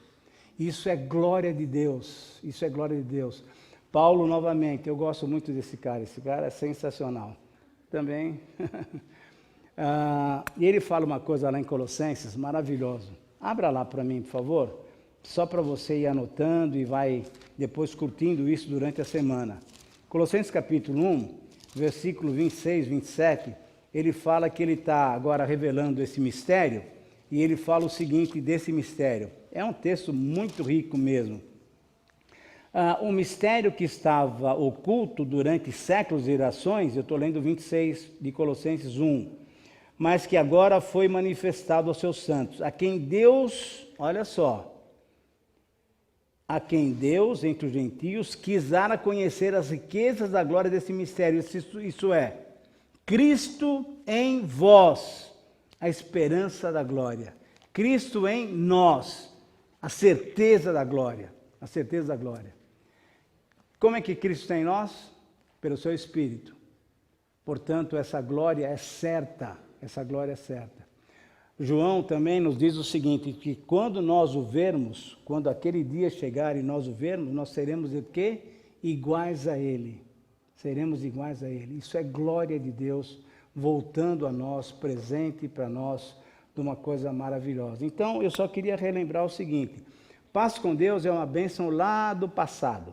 Isso é glória de Deus. Isso é glória de Deus. Paulo, novamente, eu gosto muito desse cara. Esse cara é sensacional. Também... e ele fala uma coisa lá em Colossenses, maravilhoso. Abra lá para mim, por favor, só para você ir anotando e vai depois curtindo isso durante a semana. Colossenses capítulo 1, versículo 26, 27, ele fala que ele está agora revelando esse mistério, e ele fala o seguinte desse mistério. É um texto muito rico mesmo. O mistério que estava oculto durante séculos e gerações, eu estou lendo 26 de Colossenses 1, mas que agora foi manifestado aos seus santos, a quem Deus, olha só, a quem Deus, entre os gentios, quisera conhecer as riquezas da glória desse mistério, isso é, Cristo em vós, a esperança da glória, Cristo em nós, a certeza da glória, a certeza da glória. Como é que Cristo está em nós? Pelo seu Espírito. Portanto, essa glória é certa. Essa glória é certa. João também nos diz o seguinte, que quando nós o vermos, quando aquele dia chegar e nós o vermos, nós seremos o quê? Iguais a Ele. Seremos iguais a Ele. Isso é glória de Deus voltando a nós, presente para nós, de uma coisa maravilhosa. Então, eu só queria relembrar o seguinte, paz com Deus é uma bênção lá do passado.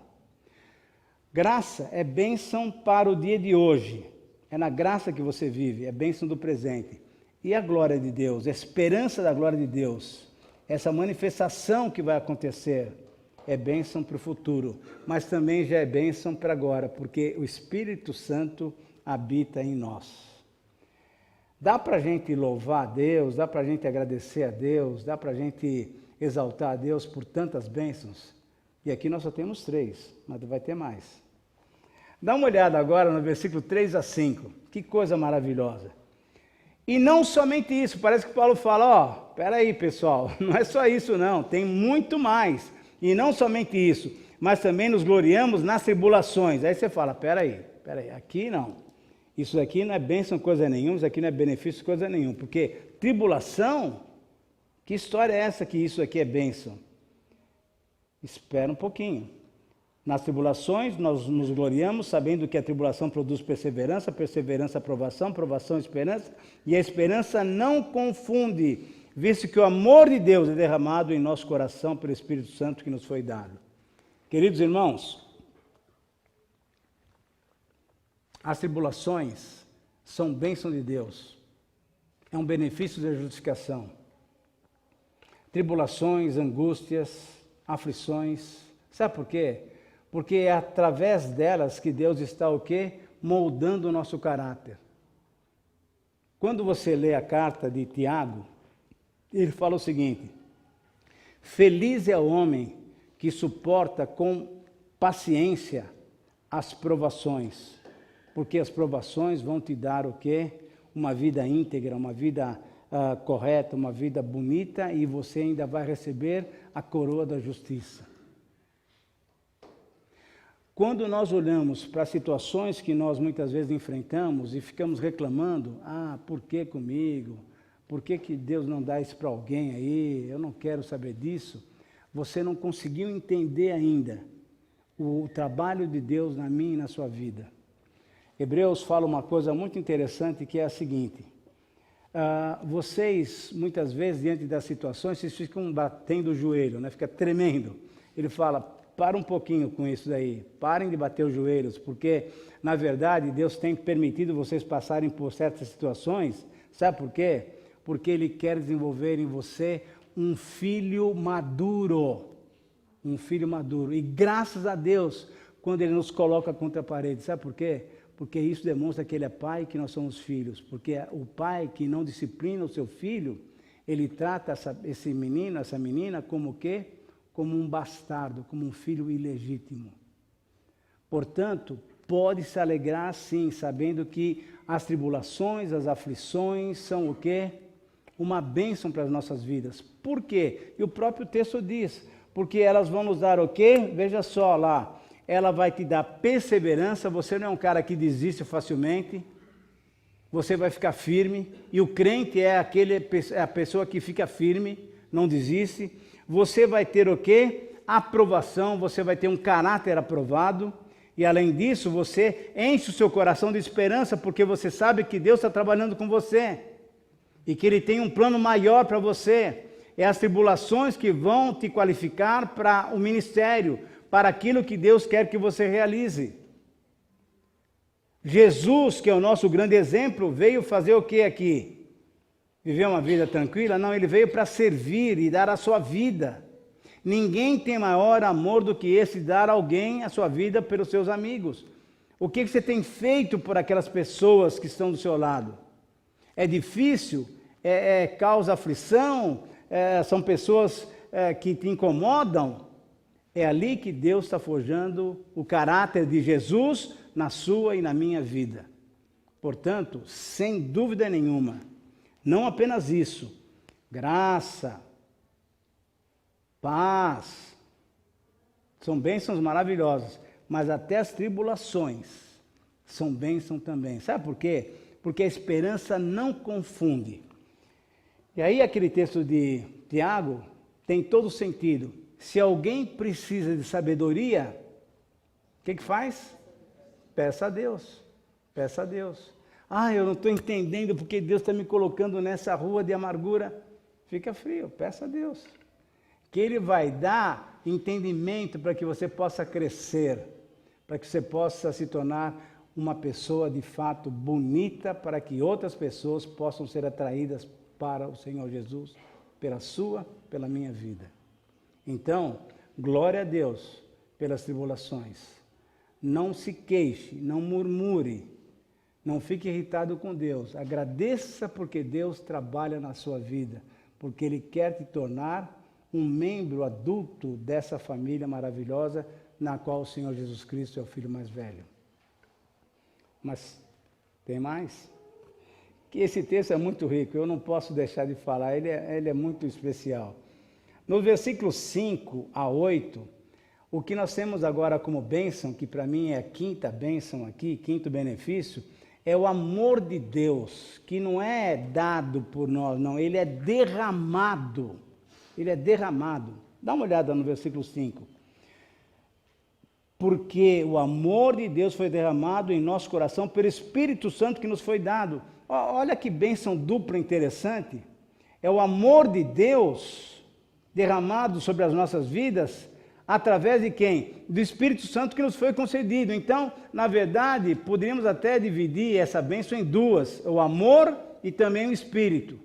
Graça é bênção para o dia de hoje. É na graça que você vive, é bênção do presente. E a glória de Deus, a esperança da glória de Deus, essa manifestação que vai acontecer, é bênção para o futuro, mas também já é bênção para agora, porque o Espírito Santo habita em nós. Dá para a gente louvar a Deus, dá para a gente agradecer a Deus, dá para a gente exaltar a Deus por tantas bênçãos. E aqui nós só temos 3, mas vai ter mais. Dá uma olhada agora no versículo 3 a 5. Que coisa maravilhosa. E não somente isso, parece que Paulo fala, peraí pessoal, não é só isso não, tem muito mais. E não somente isso, mas também nos gloriamos nas tribulações. Aí você fala, peraí, aqui não. Isso aqui não é bênção coisa nenhuma, isso aqui não é benefício coisa nenhuma. Porque tribulação, que história é essa que isso aqui é bênção? Espera um pouquinho. Nas tribulações, nós nos gloriamos, sabendo que a tribulação produz perseverança, perseverança, aprovação, aprovação, esperança, e a esperança não confunde, visto que o amor de Deus é derramado em nosso coração pelo Espírito Santo que nos foi dado. Queridos irmãos, as tribulações são bênção de Deus, é um benefício da justificação. Tribulações, angústias, aflições, sabe por quê? Porque é através delas que Deus está o quê? Moldando o nosso caráter. Quando você lê a carta de Tiago, ele fala o seguinte, feliz é o homem que suporta com paciência as provações, porque as provações vão te dar o quê? Uma vida íntegra, uma vida correta, uma vida bonita, e você ainda vai receber a coroa da justiça. Quando nós olhamos para situações que nós muitas vezes enfrentamos e ficamos reclamando, por que comigo? Por que Deus não dá isso para alguém aí? Eu não quero saber disso. Você não conseguiu entender ainda o trabalho de Deus na minha e na sua vida. Hebreus fala uma coisa muito interessante, que é a seguinte: vocês, muitas vezes, diante das situações, vocês ficam batendo o joelho, né? Fica tremendo. Ele fala, para um pouquinho com isso daí, parem de bater os joelhos, porque, na verdade, Deus tem permitido vocês passarem por certas situações. Sabe por quê? Porque Ele quer desenvolver em você um filho maduro. Um filho maduro. E graças a Deus, quando Ele nos coloca contra a parede. Sabe por quê? Porque isso demonstra que Ele é pai e que nós somos filhos. Porque o pai que não disciplina o seu filho, ele trata esse menino, essa menina, como o quê? Como um bastardo, como um filho ilegítimo. Portanto, pode se alegrar sim, sabendo que as tribulações, as aflições são o quê? Uma bênção para as nossas vidas. Por quê? E o próprio texto diz, porque elas vão nos dar o quê? Veja só lá, ela vai te dar perseverança, você não é um cara que desiste facilmente, você vai ficar firme, e o crente é a pessoa que fica firme, não desiste. Você vai ter o quê? Aprovação, você vai ter um caráter aprovado, e além disso, você enche o seu coração de esperança, porque você sabe que Deus está trabalhando com você, e que Ele tem um plano maior para você. É as tribulações que vão te qualificar para o ministério, para aquilo que Deus quer que você realize. Jesus, que é o nosso grande exemplo, veio fazer o que aqui? Viver uma vida tranquila? Não, Ele veio para servir e dar a sua vida. Ninguém tem maior amor do que esse, dar a alguém a sua vida pelos seus amigos. O que você tem feito por aquelas pessoas que estão do seu lado? É difícil? Causa aflição? São pessoas que te incomodam? É ali que Deus está forjando o caráter de Jesus na sua e na minha vida. Portanto, sem dúvida nenhuma, não apenas isso, graça, paz, são bênçãos maravilhosas, mas até as tribulações são bênçãos também. Sabe por quê? Porque a esperança não confunde. E aí aquele texto de Tiago tem todo sentido. Se alguém precisa de sabedoria, o que faz? Peça a Deus. Peça a Deus. Eu não estou entendendo porque Deus está me colocando nessa rua de amargura. Fica frio, peça a Deus. Que Ele vai dar entendimento para que você possa crescer, para que você possa se tornar uma pessoa de fato bonita, para que outras pessoas possam ser atraídas para o Senhor Jesus, pela sua, pela minha vida. Então, glória a Deus pelas tribulações. Não se queixe, não murmure, não fique irritado com Deus. Agradeça porque Deus trabalha na sua vida, porque Ele quer te tornar um membro adulto dessa família maravilhosa, na qual o Senhor Jesus Cristo é o Filho mais velho. Mas tem mais? Que esse texto é muito rico, eu não posso deixar de falar, ele é muito especial. No versículo 5 a 8, o que nós temos agora como bênção, que para mim é a quinta bênção aqui, quinto benefício, é o amor de Deus, que não é dado por nós, não, ele é derramado. Ele é derramado. Dá uma olhada no versículo 5. Porque o amor de Deus foi derramado em nosso coração pelo Espírito Santo que nos foi dado. Olha que bênção dupla interessante. É o amor de Deus derramado sobre as nossas vidas, através de quem? Do Espírito Santo que nos foi concedido. Então, na verdade, poderíamos até dividir essa bênção em duas, o amor e também o Espírito.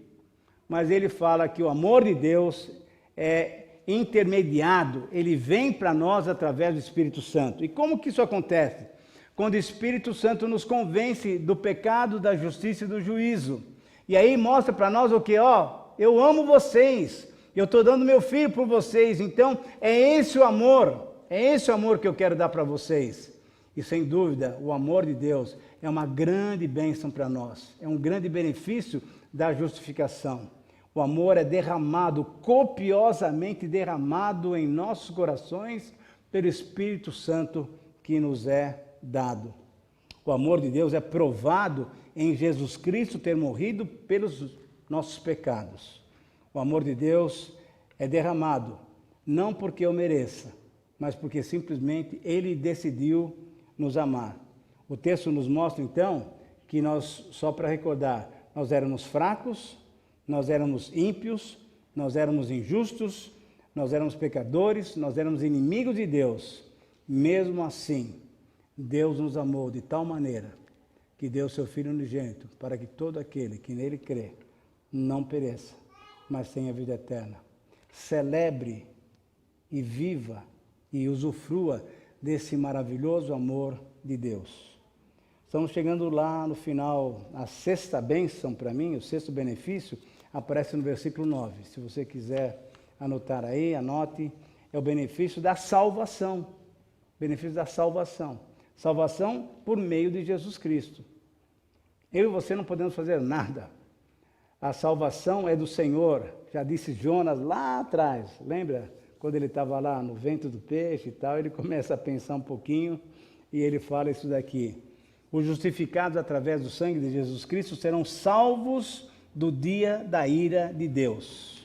Mas ele fala que o amor de Deus é intermediado, ele vem para nós através do Espírito Santo. E como que isso acontece? Quando o Espírito Santo nos convence do pecado, da justiça e do juízo. E aí mostra para nós o que? Eu amo vocês, eu estou dando meu filho por vocês, então é esse o amor que eu quero dar para vocês. E sem dúvida, o amor de Deus é uma grande bênção para nós, é um grande benefício da justificação. O amor é derramado, copiosamente derramado em nossos corações pelo Espírito Santo que nos é dado. O amor de Deus é provado em Jesus Cristo ter morrido pelos nossos pecados. O amor de Deus é derramado, não porque eu mereça, mas porque simplesmente Ele decidiu nos amar. O texto nos mostra, então, que nós, só para recordar, nós éramos fracos, nós éramos ímpios, nós éramos injustos, nós éramos pecadores, nós éramos inimigos de Deus. Mesmo assim, Deus nos amou de tal maneira que deu seu Filho unigênito para que todo aquele que nele crê não pereça, mas tenha vida eterna. Celebre e viva e usufrua desse maravilhoso amor de Deus. Estamos chegando lá no final, a sexta bênção para mim, o sexto benefício, aparece no versículo 9. Se você quiser anotar aí, anote, é o benefício da salvação. Benefício da salvação. Salvação por meio de Jesus Cristo. Eu e você não podemos fazer nada. A salvação é do Senhor, já disse Jonas lá atrás, lembra? Quando ele estava lá no ventre do peixe e tal, ele começa a pensar um pouquinho e ele fala isso daqui. Os justificados através do sangue de Jesus Cristo serão salvos do dia da ira de Deus.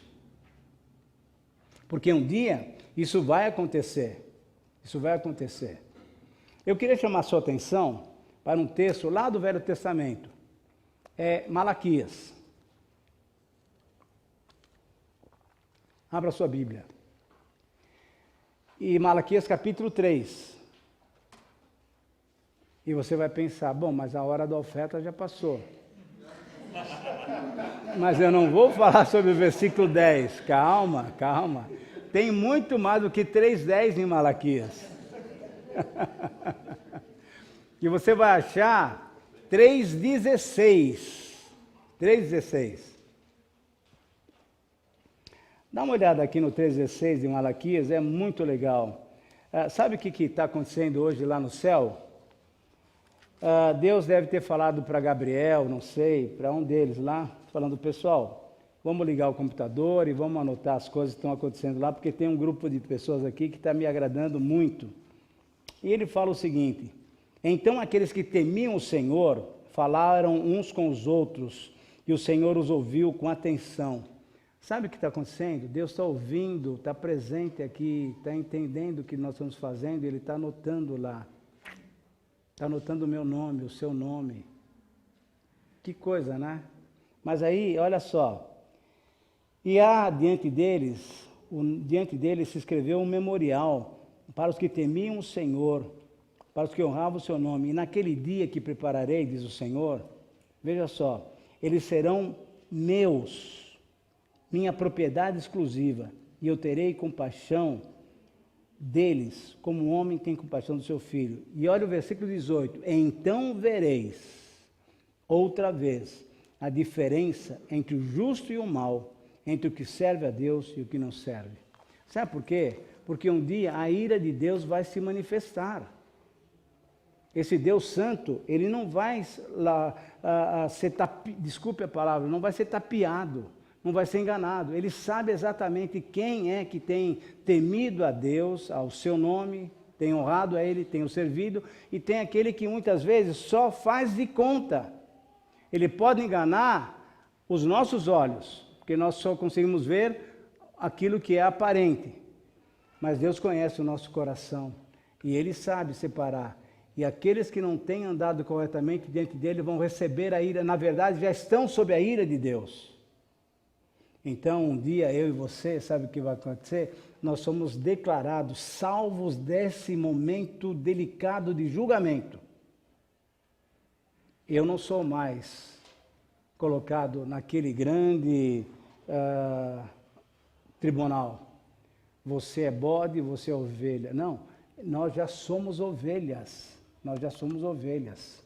Porque um dia isso vai acontecer. Isso vai acontecer. Eu queria chamar a sua atenção para um texto lá do Velho Testamento. É Malaquias. Abra a sua Bíblia. E Malaquias capítulo 3. E você vai pensar, bom, mas a hora da oferta já passou. Mas eu não vou falar sobre o versículo 10. Calma, calma. Tem muito mais do que 3:10 em Malaquias. E você vai achar 3:16. 3:16. Dá uma olhada aqui no 3:16 de Malaquias, é muito legal. Sabe o que está acontecendo hoje lá no céu? Deus deve ter falado para Gabriel, não sei, para um deles lá, falando, pessoal, vamos ligar o computador e vamos anotar as coisas que estão acontecendo lá, porque tem um grupo de pessoas aqui que está me agradando muito. E ele fala o seguinte, então aqueles que temiam o Senhor falaram uns com os outros, e o Senhor os ouviu com atenção. Sabe o que está acontecendo? Deus está ouvindo, está presente aqui, está entendendo o que nós estamos fazendo, e Ele está anotando lá. Está anotando o meu nome, o seu nome. Que coisa, né? Mas aí, olha só. E diante deles se escreveu um memorial para os que temiam o Senhor, para os que honravam o seu nome. E naquele dia que prepararei, diz o Senhor, veja só, eles serão meus, minha propriedade exclusiva, e eu terei compaixão deles, como um homem tem compaixão do seu filho. E olha o versículo 18, então vereis outra vez a diferença entre o justo e o mal, entre o que serve a Deus e o que não serve. Sabe por quê? Porque um dia a ira de Deus vai se manifestar. Esse Deus santo, ele não vai lá desculpe a palavra, não vai ser tapeado, não vai ser enganado. Ele sabe exatamente quem é que tem temido a Deus, ao seu nome, tem honrado a Ele, tem o servido, e tem aquele que muitas vezes só faz de conta. Ele pode enganar os nossos olhos, porque nós só conseguimos ver aquilo que é aparente. Mas Deus conhece o nosso coração, e Ele sabe separar. E aqueles que não têm andado corretamente diante dele vão receber a ira, na verdade já estão sob a ira de Deus. Então, um dia eu e você, sabe o que vai acontecer? Nós somos declarados salvos desse momento delicado de julgamento. Eu não sou mais colocado naquele grande tribunal. Você é bode, você é ovelha. Não, nós já somos ovelhas. Nós já somos ovelhas.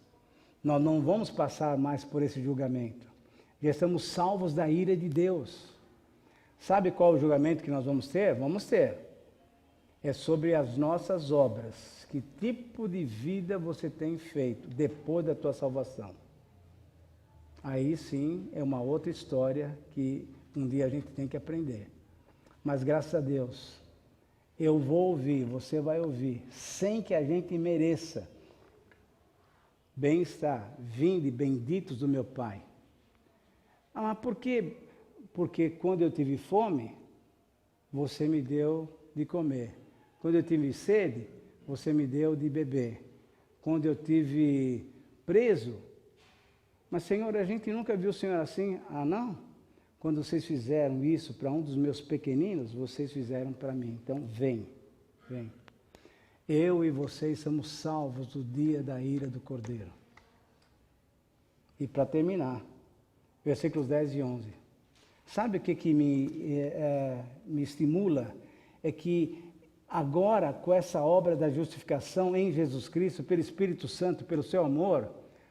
Nós não vamos passar mais por esse julgamento. Já estamos salvos da ira de Deus. Sabe qual o julgamento que nós vamos ter? Vamos ter. É sobre as nossas obras. Que tipo de vida você tem feito depois da tua salvação? Aí sim é uma outra história que um dia a gente tem que aprender. Mas graças a Deus, Eu vou ouvir, você vai ouvir, sem que a gente mereça. Bem está, vinde benditos do meu Pai. Ah, mas por quê? Porque quando eu tive fome, você me deu de comer. Quando eu tive sede, você me deu de beber. Quando eu tive preso, mas Senhor, a gente nunca viu o Senhor assim. Ah, não? Quando vocês fizeram isso para um dos meus pequeninos, vocês fizeram para mim. Então, vem. Eu e vocês somos salvos do dia da ira do Cordeiro. E para terminar, versículos 10 e 11. Sabe o que me estimula? É que agora, com essa obra da justificação em Jesus Cristo, pelo Espírito Santo, pelo seu amor,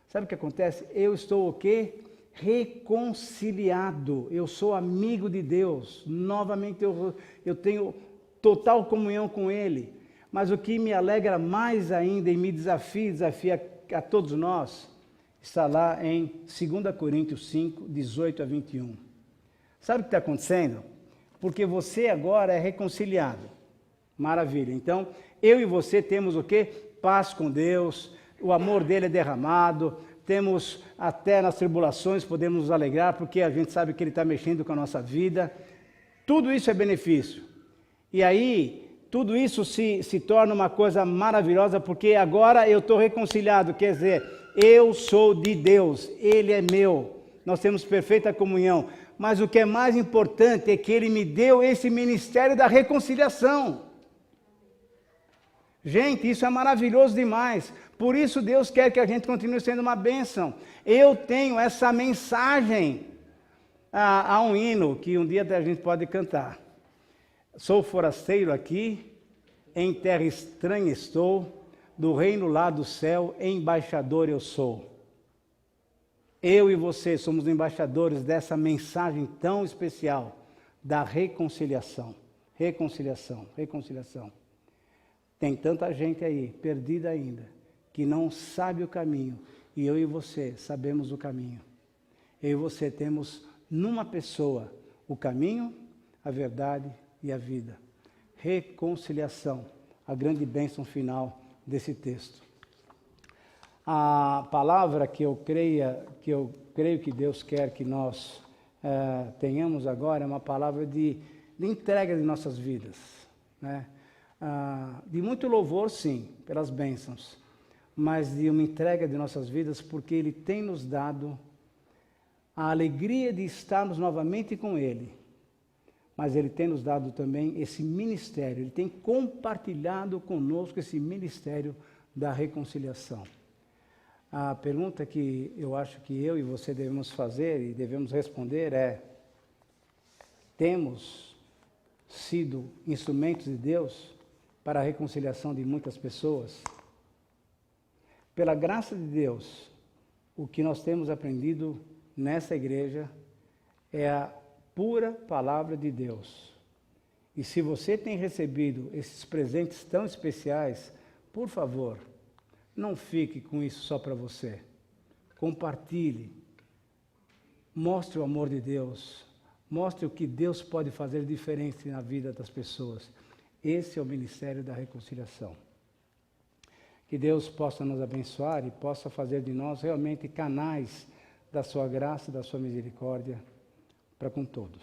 sabe o que acontece? Eu estou o quê? Reconciliado. Eu sou amigo de Deus. Novamente eu tenho total comunhão com Ele. Mas o que me alegra mais ainda e me desafia a todos nós, está lá em 2 Coríntios 5, 18 a 21. Sabe o que está acontecendo? Porque você agora é reconciliado. Maravilha. Então, eu e você temos o quê? Paz com Deus, o amor dele é derramado, temos até nas tribulações, podemos nos alegrar, porque a gente sabe que ele está mexendo com a nossa vida. Tudo isso é benefício. E aí, tudo isso se torna uma coisa maravilhosa, porque agora eu estou reconciliado, quer dizer, eu sou de Deus, Ele é meu, nós temos perfeita comunhão. Mas o que é mais importante é que Ele me deu esse ministério da reconciliação. Gente, isso é maravilhoso demais. Por isso Deus quer que a gente continue sendo uma bênção. Eu tenho essa mensagem. Há um hino que um dia a gente pode cantar. Sou forasteiro aqui, em terra estranha estou, do reino lá do céu, embaixador eu sou. Eu e você somos embaixadores dessa mensagem tão especial da reconciliação. Reconciliação. Tem tanta gente aí, perdida ainda, que não sabe o caminho. E eu e você sabemos o caminho. Eu e você temos numa pessoa o caminho, a verdade e a vida. Reconciliação, a grande bênção final desse texto. A palavra que eu creio que Deus quer que nós tenhamos agora é uma palavra de entrega de nossas vidas, né? De muito louvor, sim, pelas bênçãos, mas de uma entrega de nossas vidas, porque Ele tem nos dado a alegria de estarmos novamente com Ele, mas Ele tem nos dado também esse ministério, Ele tem compartilhado conosco esse ministério da reconciliação. A pergunta que eu acho que eu e você devemos fazer e devemos responder é: temos sido instrumentos de Deus para a reconciliação de muitas pessoas? Pela graça de Deus, o que nós temos aprendido nessa igreja é a pura palavra de Deus. E se você tem recebido esses presentes tão especiais, por favor, não fique com isso só para você. Compartilhe. Mostre o amor de Deus. Mostre o que Deus pode fazer diferente na vida das pessoas. Esse é o ministério da reconciliação. Que Deus possa nos abençoar e possa fazer de nós realmente canais da sua graça e da sua misericórdia para com todos.